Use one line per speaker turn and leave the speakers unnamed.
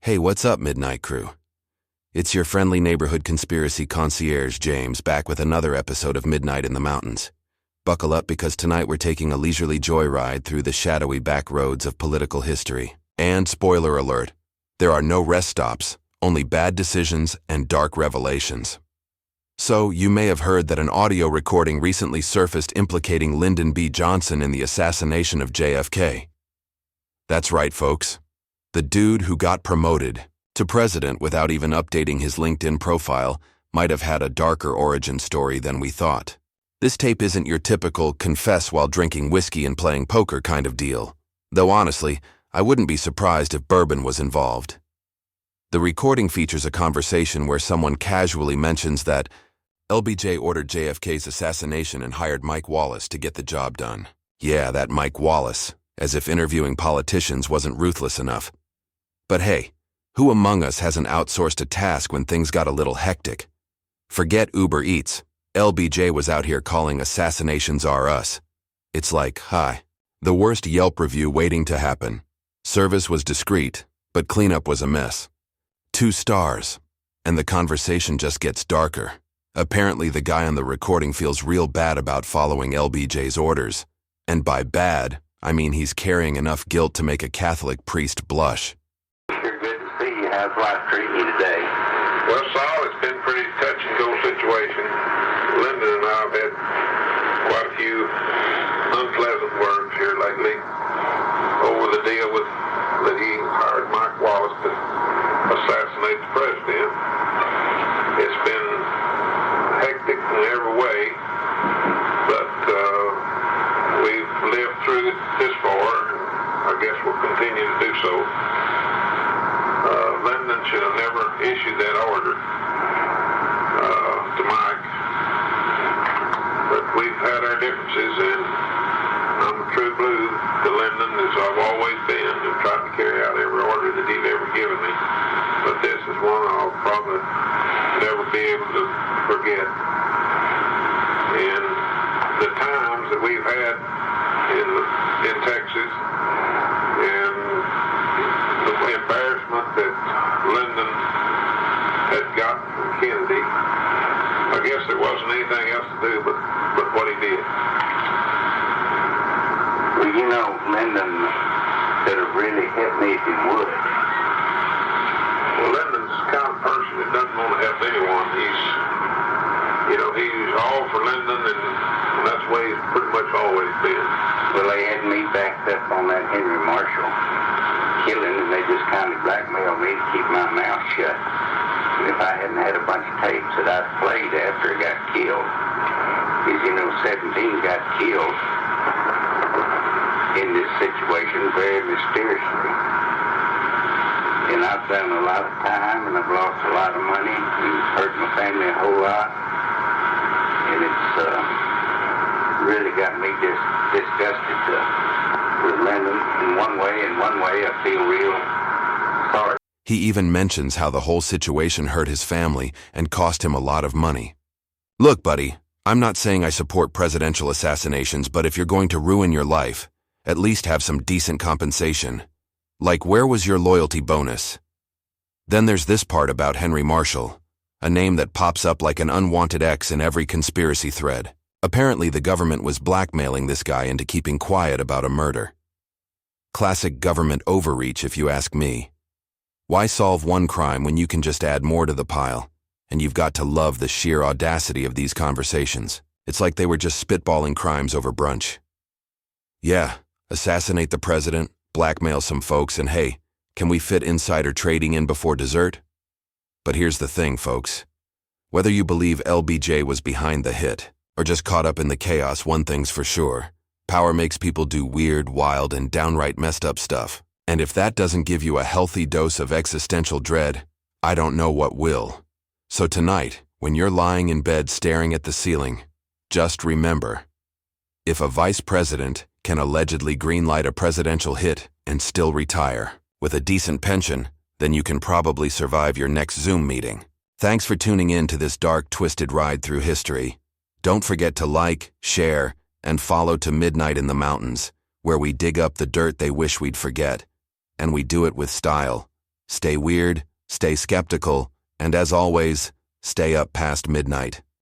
Hey, what's up, Midnight Crew? It's your friendly neighborhood conspiracy concierge, James, back with another episode of Midnight in the Mountains. Buckle up because tonight we're taking a leisurely joyride through the shadowy back roads of political history. And, spoiler alert, there are no rest stops, only bad decisions and dark revelations. So, you may have heard that an audio recording recently surfaced implicating Lyndon B. Johnson in the assassination of JFK. That's right, folks. The dude who got promoted to president without even updating his LinkedIn profile might have had a darker origin story than we thought. This tape isn't your typical confess while drinking whiskey and playing poker kind of deal, though honestly, I wouldn't be surprised if bourbon was involved. The recording features a conversation where someone casually mentions that LBJ ordered JFK's assassination and hired Mike Wallace to get the job done. Yeah, that Mike Wallace, as if interviewing politicians wasn't ruthless enough. But hey, who among us hasn't outsourced a task when things got a little hectic? Forget Uber Eats. LBJ was out here calling assassinations are us. It's like, hi. The worst Yelp review waiting to happen. Service was discreet, but cleanup was a mess. 2 stars. And the conversation just gets darker. Apparently the guy on the recording feels real bad about following LBJ's orders. And by bad, I mean he's carrying enough guilt to make a Catholic priest blush.
Sure good to see you. How's life treating you today?
Well, Saul, it's been a pretty touch-and-go situation. Lyndon and I have had quite a few unpleasant words here lately over the deal that he hired Mike Wallace to assassinate the president. It's been hectic in every way, but we've lived through it this far, and I guess we'll continue to do so. Lyndon should have never issued that order to Mike, but we've had our differences, and I'm a true blue to Lyndon, as I've always been, and tried to carry out every order that he's ever given me. But this is one I'll probably never be able to forget. And the times that we've had in Texas, and the embarrassment that Lyndon had gotten from Kennedy, I guess there wasn't anything else to do but what he did.
Well, you know, Lyndon could have really hit me if he would.
Well, Lyndon's the kind of person that doesn't want to help anyone. He's all for Lyndon, and that's the way he's pretty much always been.
Well, they had me backed up on that Henry Marshall killing, and they just kind of blackmailed me to keep my mouth shut. And if I hadn't had a bunch of tapes that I'd played after he got killed, because, 17 got killed in this situation very mysteriously. And I've done a lot of time, and I've lost a lot of money, and it's hurt my family a whole lot. And it's really got me disgusted with Lyndon in one way. In one way, I feel real sorry.
He even mentions how the whole situation hurt his family and cost him a lot of money. Look, buddy, I'm not saying I support presidential assassinations, but if you're going to ruin your life, at least have some decent compensation. Like, where was your loyalty bonus? Then there's this part about Henry Marshall, a name that pops up like an unwanted X in every conspiracy thread. Apparently the government was blackmailing this guy into keeping quiet about a murder. Classic government overreach, if you ask me. Why solve one crime when you can just add more to the pile? And you've got to love the sheer audacity of these conversations. It's like they were just spitballing crimes over brunch. Yeah, assassinate the president, blackmail some folks, and hey, can we fit insider trading in before dessert? But here's the thing, folks. Whether you believe LBJ was behind the hit, or just caught up in the chaos, one thing's for sure. Power makes people do weird, wild, and downright messed up stuff. And if that doesn't give you a healthy dose of existential dread, I don't know what will. So tonight, when you're lying in bed staring at the ceiling, just remember, if a vice president can allegedly greenlight a presidential hit and still retire with a decent pension, then you can probably survive your next Zoom meeting. Thanks for tuning in to this dark, twisted ride through history. Don't forget to like, share, and follow to Midnight in the Mountains, where we dig up the dirt they wish we'd forget, and we do it with style. Stay weird, stay skeptical, and as always, stay up past midnight.